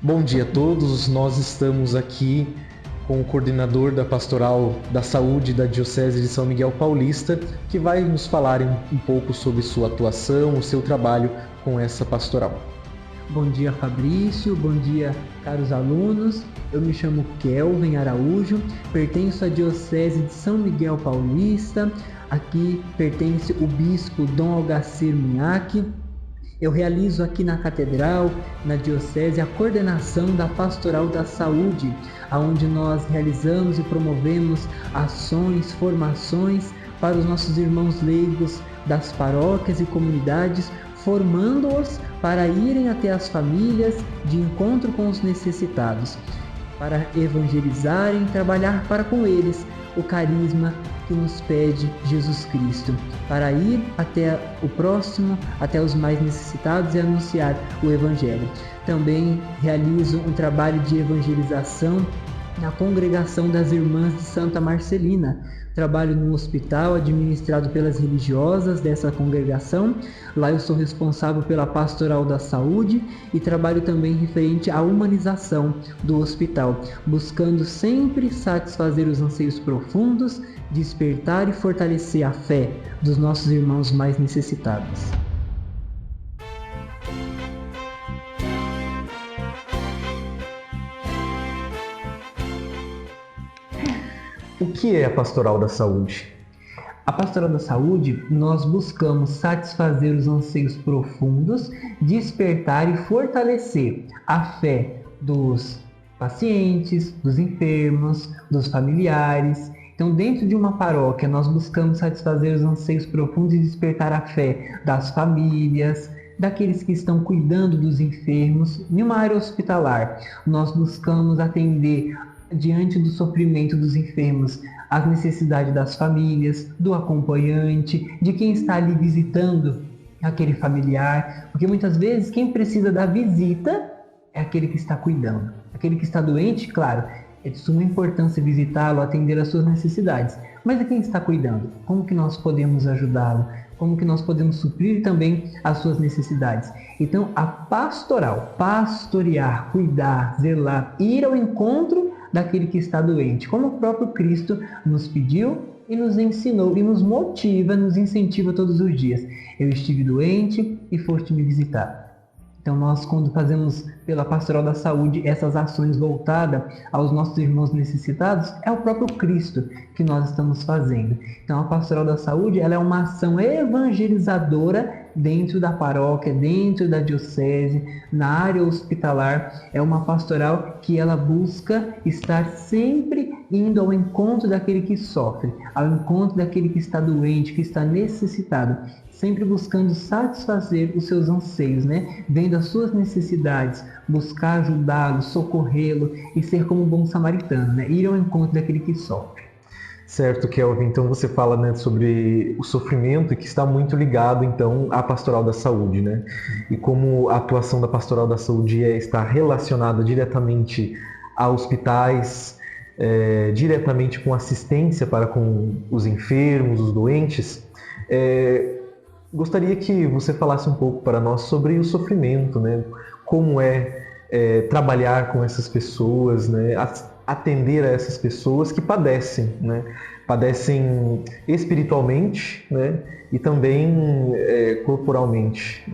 Bom dia a todos, nós estamos aqui com o coordenador da Pastoral da Saúde da Diocese de São Miguel Paulista, que vai nos falar um pouco sobre sua atuação, o seu trabalho com essa pastoral. Bom dia, Fabrício, bom dia, caros alunos. Eu me chamo Kelvin Araújo, pertenço à Diocese de São Miguel Paulista. Aqui pertence o bispo Dom Algacir Minhaque. Eu realizo aqui na Catedral, na Diocese, a coordenação da Pastoral da Saúde, onde nós realizamos e promovemos ações, formações para os nossos irmãos leigos das paróquias e comunidades, formando-os para irem até as famílias de encontro com os necessitados, para evangelizarem, trabalhar para com eles o carisma que nos pede Jesus Cristo, para ir até o próximo, até os mais necessitados e anunciar o Evangelho. Também realizo um trabalho de evangelização na Congregação das Irmãs de Santa Marcelina. Trabalho no hospital administrado pelas religiosas dessa congregação. Lá eu sou responsável pela Pastoral da Saúde e trabalho também referente à humanização do hospital, buscando sempre satisfazer os anseios profundos, despertar e fortalecer a fé dos nossos irmãos mais necessitados. O que é a Pastoral da Saúde? A Pastoral da Saúde, nós buscamos satisfazer os anseios profundos, despertar e fortalecer a fé dos pacientes, dos enfermos, dos familiares. Então, dentro de uma paróquia, nós buscamos satisfazer os anseios profundos e despertar a fé das famílias, daqueles que estão cuidando dos enfermos. Em uma área hospitalar, nós buscamos atender diante do sofrimento dos enfermos, as necessidades das famílias, do acompanhante, de quem está ali visitando aquele familiar, porque muitas vezes quem precisa da visita é aquele que está cuidando. Aquele que está doente, claro, é de suma importância visitá-lo, atender às suas necessidades, mas é quem está cuidando. Como que nós podemos ajudá-lo? Como que nós podemos suprir também as suas necessidades? Então, a pastoral, pastorear, cuidar, zelar, ir ao encontro daquele que está doente, como o próprio Cristo nos pediu e nos ensinou e nos motiva, nos incentiva todos os dias. Eu estive doente e foste me visitar. Então nós, quando fazemos pela Pastoral da Saúde essas ações voltadas aos nossos irmãos necessitados, é o próprio Cristo que nós estamos fazendo. Então a Pastoral da Saúde, ela é uma ação evangelizadora dentro da paróquia, dentro da diocese, na área hospitalar. É uma pastoral que ela busca estar sempre indo ao encontro daquele que sofre, ao encontro daquele que está doente, que está necessitado, sempre buscando satisfazer os seus anseios, vendo as suas necessidades, buscar ajudá-lo, socorrê-lo e ser como um bom samaritano, ir ao encontro daquele que sofre. Certo, Kelvin. Então você fala sobre o sofrimento que está muito ligado então à Pastoral da Saúde, E como a atuação da Pastoral da Saúde está relacionada diretamente a hospitais, diretamente com assistência para com os enfermos, os doentes, gostaria que você falasse um pouco para nós sobre o sofrimento, Como trabalhar com essas pessoas, atender a essas pessoas que padecem, padecem espiritualmente, e também corporalmente.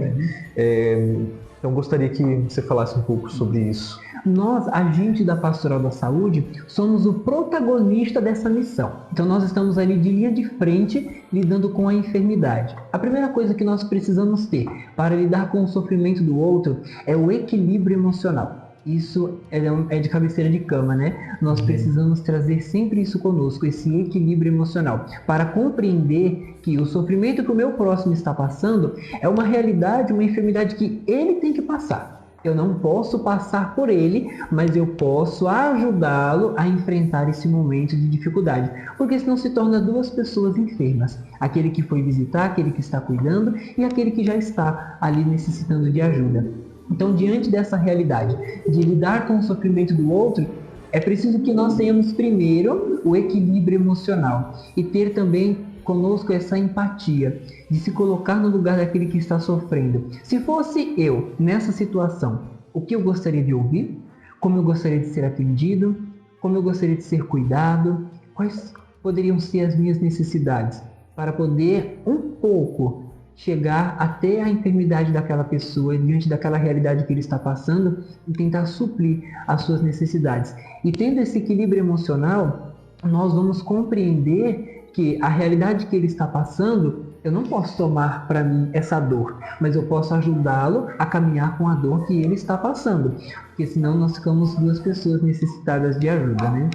Então gostaria que você falasse um pouco sobre isso. Nós, agentes da Pastoral da Saúde, somos o protagonista dessa missão. Então nós estamos ali de linha de frente, lidando com a enfermidade. A primeira coisa que nós precisamos ter para lidar com o sofrimento do outro é o equilíbrio emocional. Isso é de cabeceira de cama, Nós precisamos trazer sempre isso conosco, esse equilíbrio emocional, para compreender que o sofrimento que o meu próximo está passando é uma realidade, uma enfermidade que ele tem que passar. Eu não posso passar por ele, mas eu posso ajudá-lo a enfrentar esse momento de dificuldade, porque senão se torna duas pessoas enfermas. Aquele que foi visitar, aquele que está cuidando e aquele que já está ali necessitando de ajuda. Então, diante dessa realidade de lidar com o sofrimento do outro, é preciso que nós tenhamos primeiro o equilíbrio emocional e ter também conosco essa empatia, de se colocar no lugar daquele que está sofrendo. Se fosse eu, nessa situação, o que eu gostaria de ouvir, como eu gostaria de ser atendido, como eu gostaria de ser cuidado, quais poderiam ser as minhas necessidades, para poder um pouco chegar até a enfermidade daquela pessoa, diante daquela realidade que ele está passando, e tentar suprir as suas necessidades. E tendo esse equilíbrio emocional, nós vamos compreender que a realidade que ele está passando, eu não posso tomar para mim essa dor, mas eu posso ajudá-lo a caminhar com a dor que ele está passando, porque senão nós ficamos duas pessoas necessitadas de ajuda, né?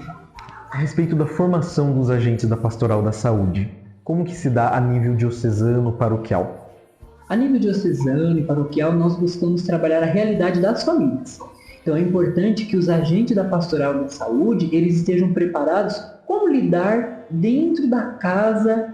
A respeito da formação dos agentes da Pastoral da Saúde, como que se dá a nível diocesano, paroquial? A nível diocesano e paroquial, nós buscamos trabalhar a realidade das famílias. Então é importante que os agentes da Pastoral da Saúde, eles estejam preparados como lidar dentro da casa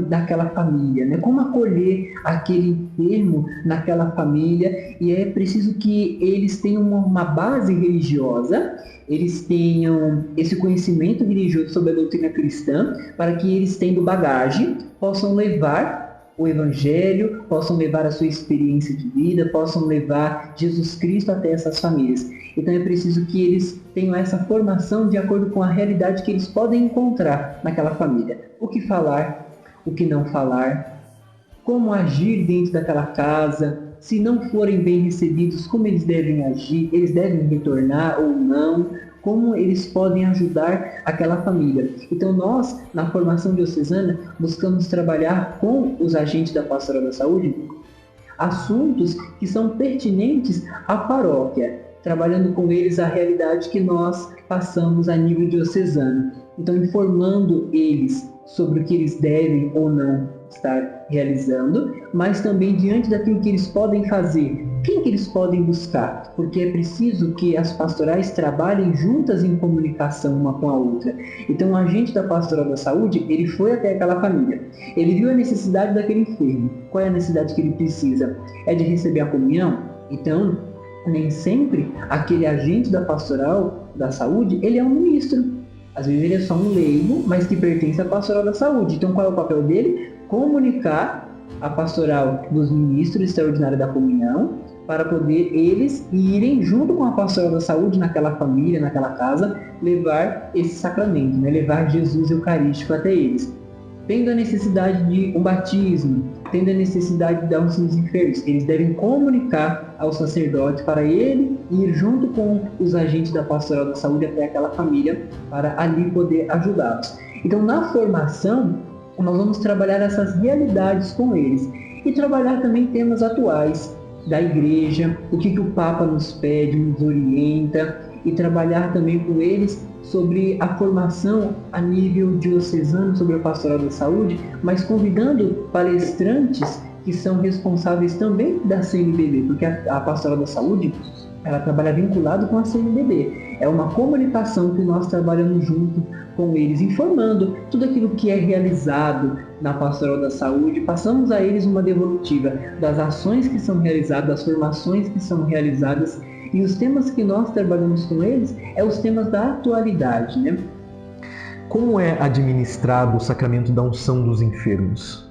daquela família, né? Como acolher aquele enfermo naquela família, e é preciso que eles tenham uma base religiosa, eles tenham esse conhecimento religioso sobre a doutrina cristã, para que eles, tendo bagagem, possam levar o Evangelho, possam levar a sua experiência de vida, possam levar Jesus Cristo até essas famílias. Então é preciso que eles tenham essa formação de acordo com a realidade que eles podem encontrar naquela família. O que falar, o que não falar, como agir dentro daquela casa, se não forem bem recebidos, como eles devem agir, eles devem retornar ou não, como eles podem ajudar aquela família. Então nós, na formação diocesana, buscamos trabalhar com os agentes da Pastoral da Saúde assuntos que são pertinentes à paróquia, trabalhando com eles a realidade que nós passamos a nível diocesano. Então informando eles sobre o que eles devem ou não estar realizando, mas também diante daquilo que eles podem fazer, quem que eles podem buscar, porque é preciso que as pastorais trabalhem juntas em comunicação uma com a outra. Então o agente da Pastoral da Saúde, ele foi até aquela família, ele viu a necessidade daquele enfermo. Qual é a necessidade que ele precisa? É de receber a comunhão? Então, nem sempre aquele agente da Pastoral da Saúde, ele é um ministro. Às vezes ele é só um leigo, mas que pertence à Pastoral da Saúde. Então qual é o papel dele? Comunicar a pastoral dos ministros extraordinários da comunhão, para poder eles irem junto com a Pastoral da Saúde naquela família, naquela casa, levar esse sacramento, né? Levar Jesus Eucarístico até eles. Tendo a necessidade de um batismo, tendo a necessidade de dar unção dos enfermos, eles devem comunicar ao sacerdote para ele ir junto com os agentes da Pastoral da Saúde até aquela família, para ali poder ajudá-los. Então, na formação, nós vamos trabalhar essas realidades com eles e trabalhar também temas atuais da Igreja, o que o Papa nos pede, nos orienta, e trabalhar também com eles sobre a formação a nível diocesano sobre a Pastoral da Saúde, mas convidando palestrantes que são responsáveis também da CNBB, porque a Pastoral da Saúde, ela trabalha vinculado com a CNBB. É uma comunicação que nós trabalhamos junto com eles, informando tudo aquilo que é realizado na Pastoral da Saúde. Passamos a eles uma devolutiva das ações que são realizadas, das formações que são realizadas, e os temas que nós trabalhamos com eles é os temas da atualidade, né? Como é administrado o sacramento da unção dos enfermos?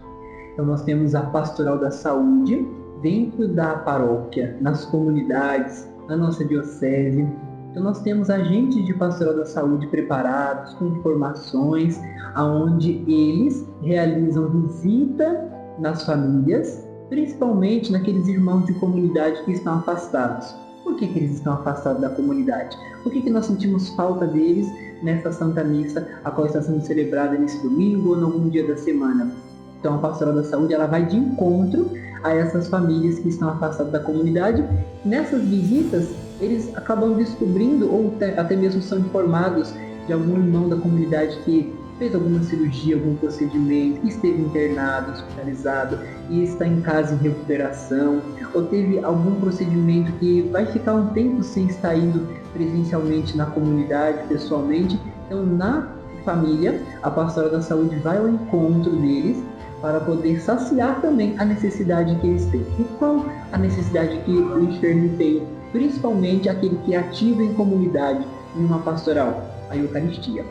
Então nós temos a Pastoral da Saúde dentro da paróquia, nas comunidades, na nossa diocese. Então nós temos agentes de Pastoral da Saúde preparados, com informações, aonde eles realizam visita nas famílias, principalmente naqueles irmãos de comunidade que estão afastados. Por que eles estão afastados da comunidade? Por que nós sentimos falta deles nessa Santa Missa, a qual está sendo celebrada nesse domingo ou em algum dia da semana? Então a Pastoral da Saúde, ela vai de encontro a essas famílias que estão afastadas da comunidade. Nessas visitas, eles acabam descobrindo, ou até mesmo são informados de algum irmão da comunidade que fez alguma cirurgia, algum procedimento, esteve internado, hospitalizado e está em casa em recuperação, ou teve algum procedimento que vai ficar um tempo sem estar indo presencialmente na comunidade, pessoalmente. Então, na família, a Pastoral da Saúde vai ao encontro deles para poder saciar também a necessidade que eles têm. E qual a necessidade que o enfermo tem? Principalmente aquele que é ativo em comunidade, em uma pastoral, a Eucaristia.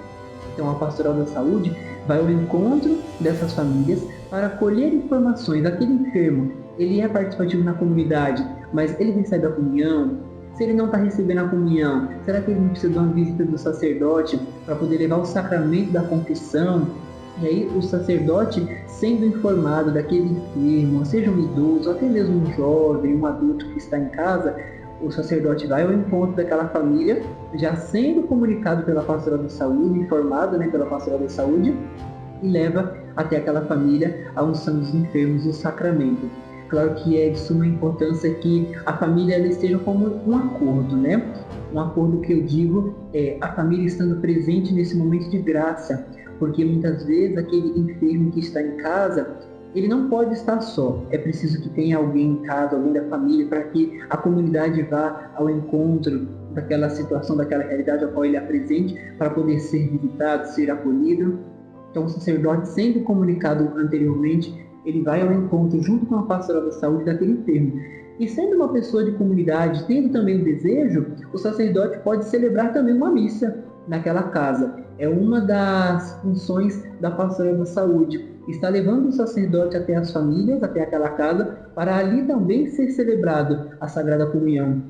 Então a Pastoral da Saúde vai ao encontro dessas famílias para colher informações. Aquele enfermo, ele é participativo na comunidade, mas ele recebe a comunhão, Se ele não está recebendo a comunhão, será que ele não precisa de uma visita do sacerdote para poder levar o sacramento da confissão? E aí o sacerdote, sendo informado daquele enfermo, seja um idoso, ou até mesmo um jovem, um adulto que está em casa, o sacerdote vai ao encontro daquela família, já sendo comunicado pela pastoral da saúde, informado, pela pastoral da saúde, e leva até aquela família a unção dos enfermos e o sacramento. Claro que é de suma importância que a família ela esteja como um acordo, Um acordo que eu digo é a família estando presente nesse momento de graça, porque muitas vezes aquele enfermo que está em casa, ele não pode estar só. É preciso que tenha alguém em casa, alguém da família, para que a comunidade vá ao encontro daquela situação, daquela realidade a qual ele apresente, para poder ser visitado, ser acolhido. Então, o sacerdote, sendo comunicado anteriormente, ele vai ao encontro, junto com a pastoral da saúde, daquele enfermo. E sendo uma pessoa de comunidade, tendo também o desejo, o sacerdote pode celebrar também uma missa naquela casa. É uma das funções da pastoral da saúde. Está levando o sacerdote até as famílias, até aquela casa, para ali também ser celebrado a Sagrada Comunhão,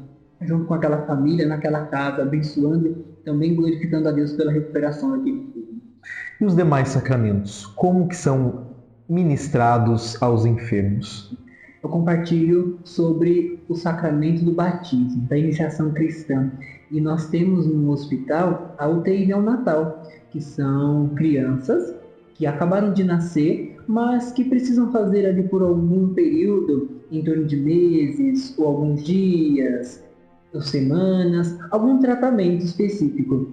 junto com aquela família, naquela casa, abençoando, também glorificando a Deus pela recuperação daquele enfermo. E os demais sacramentos, como que são ministrados aos enfermos? Eu compartilho sobre o sacramento do batismo, da iniciação cristã. E nós temos no hospital a UTI neonatal, que são crianças que acabaram de nascer, mas que precisam fazer ali por algum período, em torno de meses, ou alguns dias, ou semanas, algum tratamento específico.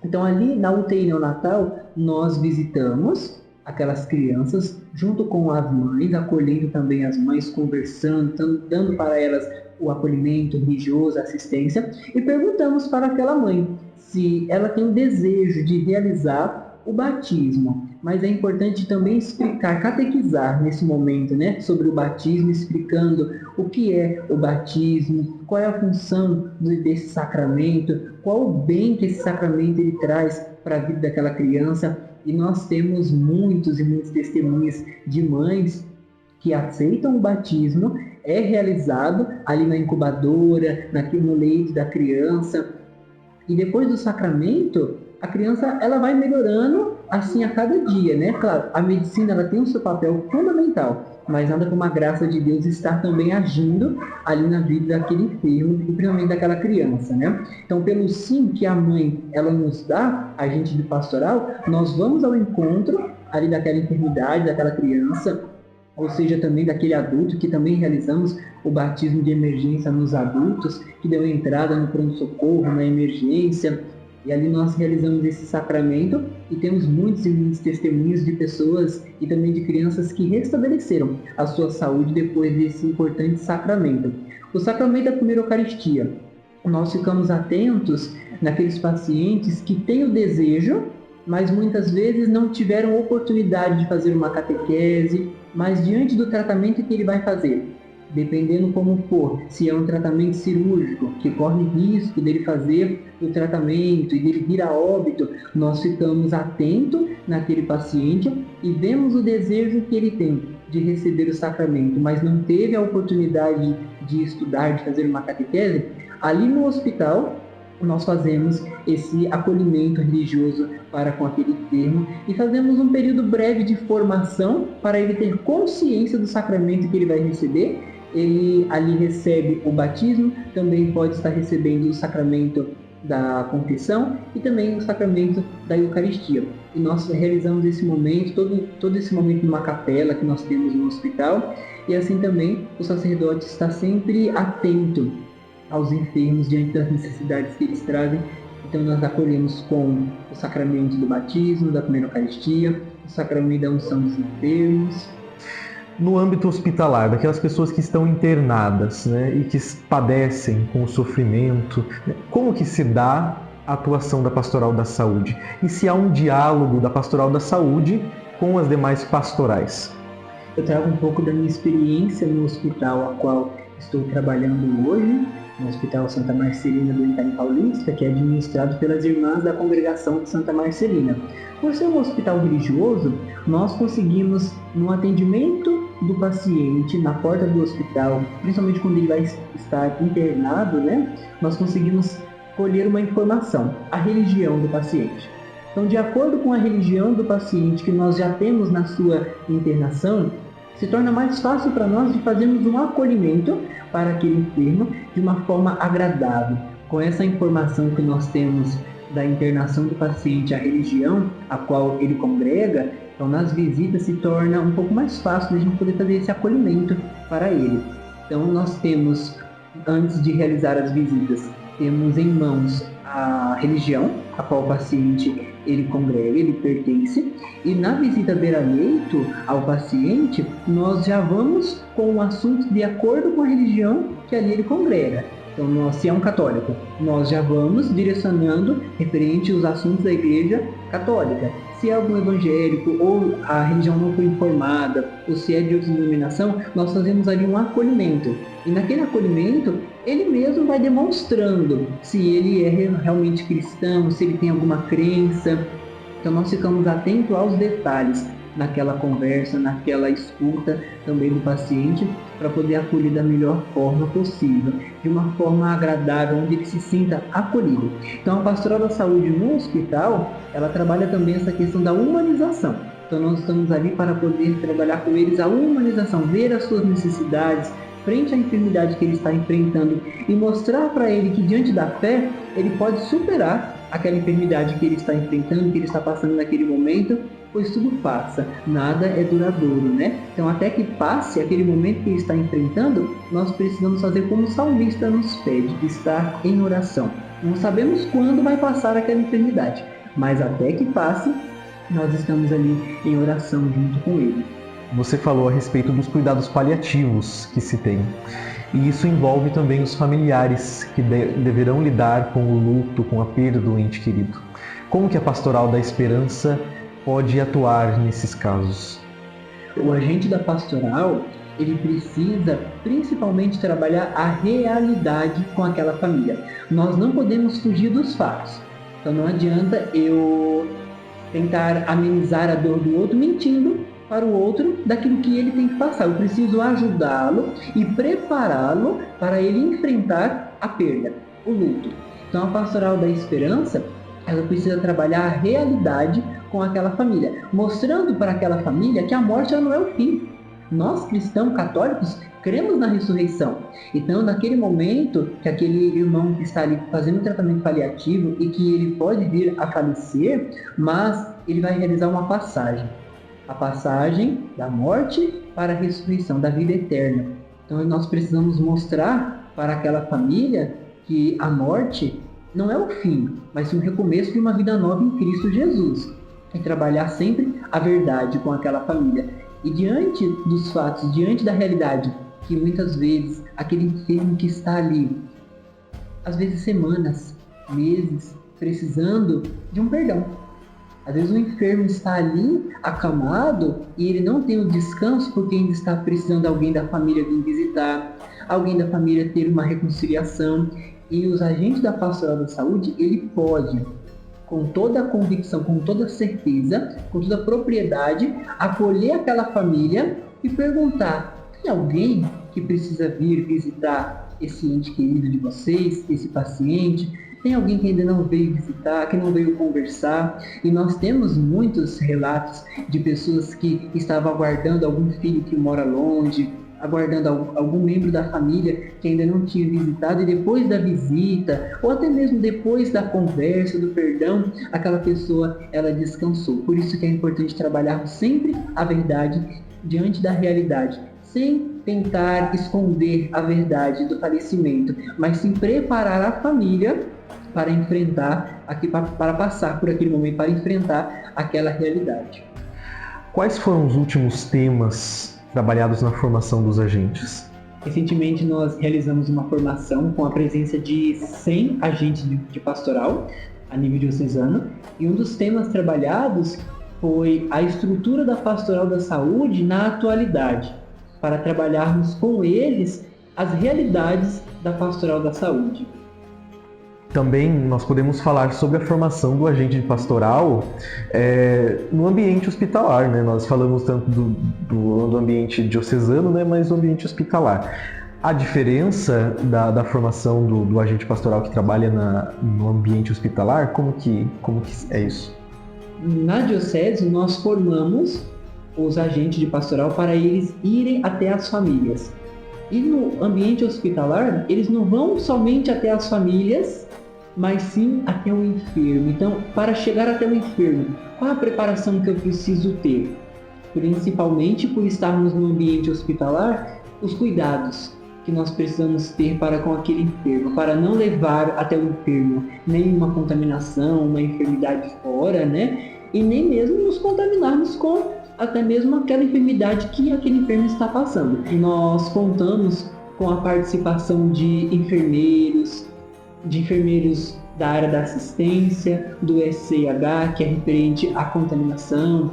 Então ali na UTI neonatal, nós visitamos aquelas crianças, junto com as mães, acolhendo também as mães, conversando, dando para elas o acolhimento religioso, a assistência, e perguntamos para aquela mãe se ela tem o desejo de realizar o batismo. Mas é importante também explicar, catequizar nesse momento, sobre o batismo, explicando o que é o batismo, qual é a função desse sacramento, qual o bem que esse sacramento ele traz para a vida daquela criança. E nós temos muitos e muitos testemunhos de mães que aceitam o batismo, é realizado ali na incubadora, no leito da criança. E depois do sacramento, a criança ela vai melhorando assim a cada dia, Claro, a medicina ela tem o seu papel fundamental, mas nada como a graça de Deus estar também agindo ali na vida daquele enfermo e principalmente daquela criança, Então, pelo sim que a mãe ela nos dá, a gente de pastoral, nós vamos ao encontro ali daquela enfermidade, daquela criança, ou seja, também daquele adulto, que também realizamos o batismo de emergência nos adultos, que deu entrada no pronto-socorro, na emergência, e ali nós realizamos esse sacramento e temos muitos e muitos testemunhos de pessoas e também de crianças que restabeleceram a sua saúde depois desse importante sacramento. O sacramento da primeira Eucaristia. Nós ficamos atentos naqueles pacientes que têm o desejo, mas muitas vezes não tiveram oportunidade de fazer uma catequese, mas diante do tratamento que ele vai fazer, dependendo como for, se é um tratamento cirúrgico, que corre risco dele fazer o tratamento e dele vir a óbito, nós ficamos atentos naquele paciente e vemos o desejo que ele tem de receber o sacramento, mas não teve a oportunidade de estudar, de fazer uma catequese. Ali no hospital, nós fazemos esse acolhimento religioso para com aquele enfermo e fazemos um período breve de formação para ele ter consciência do sacramento que ele vai receber. Ele ali recebe o batismo, também pode estar recebendo o sacramento da confissão e também o sacramento da Eucaristia. E nós realizamos esse momento, todo esse momento numa capela que nós temos no hospital, e assim também o sacerdote está sempre atento aos enfermos diante das necessidades que eles trazem. Então nós acolhemos com o sacramento do batismo, da primeira Eucaristia, o sacramento da unção dos enfermos. No âmbito hospitalar, daquelas pessoas que estão internadas, e que padecem com o sofrimento, como que se dá a atuação da pastoral da saúde? E se há um diálogo da pastoral da saúde com as demais pastorais? Eu trago um pouco da minha experiência no hospital a qual estou trabalhando hoje, no Hospital Santa Marcelina do Itaim Paulista, que é administrado pelas Irmãs da Congregação de Santa Marcelina. Por ser um hospital religioso, nós conseguimos, no atendimento do paciente na porta do hospital, principalmente quando ele vai estar internado, né, nós conseguimos colher uma informação, a religião do paciente. Então, de acordo com a religião do paciente que nós já temos na sua internação, se torna mais fácil para nós de fazermos um acolhimento para aquele enfermo de uma forma agradável. Com essa informação que nós temos da internação do paciente, a religião a qual ele congrega, então nas visitas se torna um pouco mais fácil de a gente poder fazer esse acolhimento para ele. Então nós temos, antes de realizar as visitas, temos em mãos a religião a qual o paciente ele congrega, ele pertence, e na visita beira-leito ao paciente, nós já vamos com o assunto de acordo com a religião que ali ele congrega. Então, se é um católico, nós já vamos direcionando referente aos assuntos da Igreja Católica. Se é algum evangélico ou a religião não foi informada, ou se é de outra denominação, nós fazemos ali um acolhimento. E naquele acolhimento, ele mesmo vai demonstrando se ele é realmente cristão, se ele tem alguma crença. Então, nós ficamos atentos aos detalhes naquela conversa, naquela escuta também do paciente, para poder acolher da melhor forma possível, de uma forma agradável, onde ele se sinta acolhido. Então, a Pastoral da Saúde no hospital, ela trabalha também essa questão da humanização. Então, nós estamos ali para poder trabalhar com eles a humanização, ver as suas necessidades, frente à enfermidade que ele está enfrentando e mostrar para ele que diante da fé, ele pode superar aquela enfermidade que ele está enfrentando, que ele está passando naquele momento, pois tudo passa, nada é duradouro, né? Então, até que passe aquele momento que ele está enfrentando, nós precisamos fazer como o salmista nos pede, estar em oração. Não sabemos quando vai passar aquela enfermidade, mas até que passe, nós estamos ali em oração junto com ele. Você falou a respeito dos cuidados paliativos que se tem. E isso envolve também os familiares que deverão lidar com o luto, com a perda do ente querido. Como que a Pastoral da Esperança pode atuar nesses casos? O agente da pastoral, ele precisa principalmente trabalhar a realidade com aquela família. Nós não podemos fugir dos fatos. Então não adianta eu tentar amenizar a dor do outro mentindo para o outro daquilo que ele tem que passar. Eu preciso ajudá-lo e prepará-lo para ele enfrentar a perda, o luto. Então a Pastoral da Esperança, ela precisa trabalhar a realidade com aquela família, mostrando para aquela família que a morte ela não é o fim. Nós, cristãos católicos, cremos na ressurreição. Então, naquele momento que aquele irmão que está ali fazendo um tratamento paliativo e que ele pode vir a falecer, mas ele vai realizar uma passagem. A passagem da morte para a ressurreição, da vida eterna. Então, nós precisamos mostrar para aquela família que a morte não é o fim, mas sim um recomeço de uma vida nova em Cristo Jesus. E trabalhar sempre a verdade com aquela família. E diante dos fatos, diante da realidade, que muitas vezes aquele enfermo que está ali, às vezes semanas, meses, precisando de um perdão. Às vezes o enfermo está ali, acamado, e ele não tem o descanso porque ainda está precisando de alguém da família vir visitar, alguém da família ter uma reconciliação. E os agentes da Pastoral da Saúde, ele pode, com toda a convicção, com toda a certeza, com toda a propriedade, acolher aquela família e perguntar: tem alguém que precisa vir visitar esse ente querido de vocês, esse paciente? Tem alguém que ainda não veio visitar, que não veio conversar? E nós temos muitos relatos de pessoas que estavam aguardando algum filho que mora longe, aguardando algum membro da família que ainda não tinha visitado, e depois da visita, ou até mesmo depois da conversa, do perdão, aquela pessoa, ela descansou. Por isso que é importante trabalhar sempre a verdade diante da realidade, sem tentar esconder a verdade do falecimento, mas sim preparar a família para enfrentar, para passar por aquele momento, para enfrentar aquela realidade. Quais foram os últimos temas trabalhados na formação dos agentes? Recentemente nós realizamos uma formação com a presença de 100 agentes de pastoral a nível diocesano, e um dos temas trabalhados foi a estrutura da Pastoral da Saúde na atualidade, para trabalharmos com eles as realidades da Pastoral da Saúde. Também nós podemos falar sobre a formação do agente pastoral no ambiente hospitalar, né? Nós falamos tanto do ambiente diocesano, né? Mas do ambiente hospitalar. A diferença da formação do agente pastoral que trabalha no ambiente hospitalar, como que é isso? Na diocese, nós formamos os agentes de pastoral para eles irem até as famílias. E no ambiente hospitalar, eles não vão somente até as famílias, mas sim até o enfermo. Então, para chegar até o enfermo, qual a preparação que eu preciso ter? Principalmente por estarmos no ambiente hospitalar, os cuidados que nós precisamos ter para com aquele enfermo, para não levar até o enfermo nenhuma contaminação, uma enfermidade fora, né? E nem mesmo nos contaminarmos com até mesmo aquela enfermidade que aquele enfermo está passando. Nós contamos com a participação de enfermeiros da área da assistência, do SCH, que é referente à contaminação,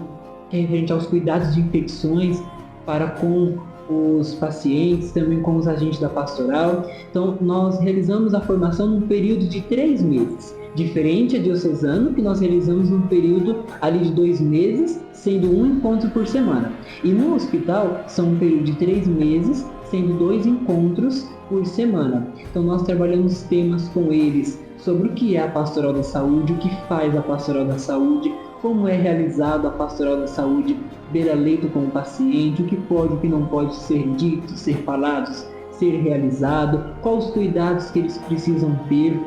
que é referente aos cuidados de infecções para com os pacientes, também com os agentes da pastoral. Então, nós realizamos a formação num período de 3 meses. Diferente a diocesano, que nós realizamos num período ali de 2 meses, sendo um encontro por semana. E no hospital, são um período de 3 meses, sendo 2 encontros por semana. Então, nós trabalhamos temas com eles sobre o que é a pastoral da saúde, o que faz a pastoral da saúde, como é realizado a pastoral da saúde beira-leito com o paciente, o que pode e o que não pode ser dito, ser falado, ser realizado, quais os cuidados que eles precisam ter,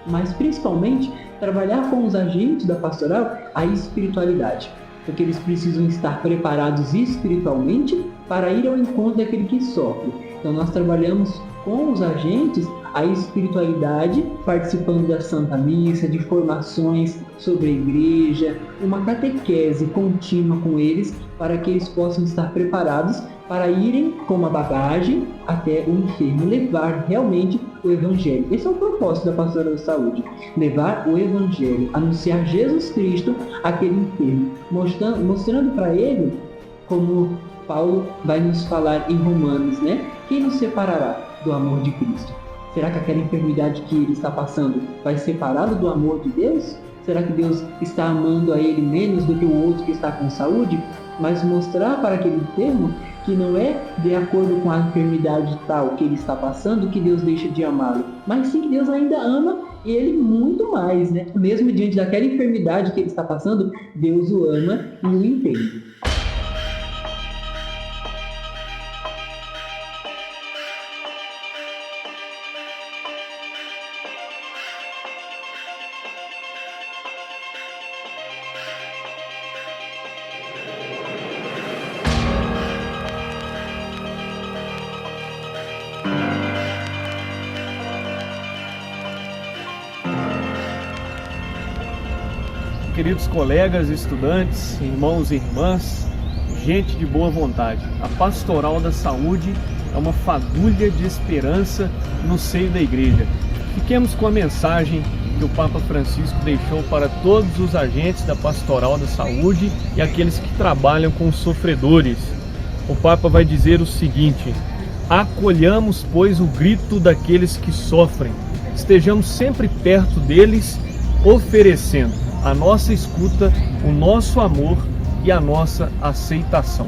mas principalmente trabalhar com os agentes da pastoral a espiritualidade, porque eles precisam estar preparados espiritualmente para ir ao encontro daquele que sofre. Então nós trabalhamos com os agentes a espiritualidade, participando da Santa Missa, de formações sobre a igreja, uma catequese contínua com eles, para que eles possam estar preparados para irem com uma bagagem até o enfermo, levar realmente o Evangelho. Esse é o propósito da pastoral da saúde, levar o Evangelho, anunciar Jesus Cristo àquele enfermo, mostrando para ele, como Paulo vai nos falar em Romanos, né? Quem nos separará do amor de Cristo? Será que aquela enfermidade que ele está passando vai separá-lo do amor de Deus? Será que Deus está amando a ele menos do que o outro que está com saúde? Mas mostrar para aquele enfermo que não é de acordo com a enfermidade tal que ele está passando que Deus deixa de amá-lo, mas sim que Deus ainda ama ele muito mais, né? Mesmo diante daquela enfermidade que ele está passando, Deus o ama e o entende. Queridos colegas, estudantes, irmãos e irmãs, gente de boa vontade, a Pastoral da Saúde é uma fagulha de esperança no seio da Igreja. Fiquemos com a mensagem que o Papa Francisco deixou para todos os agentes da Pastoral da Saúde e aqueles que trabalham com os sofredores. O Papa vai dizer o seguinte: acolhamos, pois, o grito daqueles que sofrem, estejamos sempre perto deles, oferecendo a nossa escuta, o nosso amor e a nossa aceitação.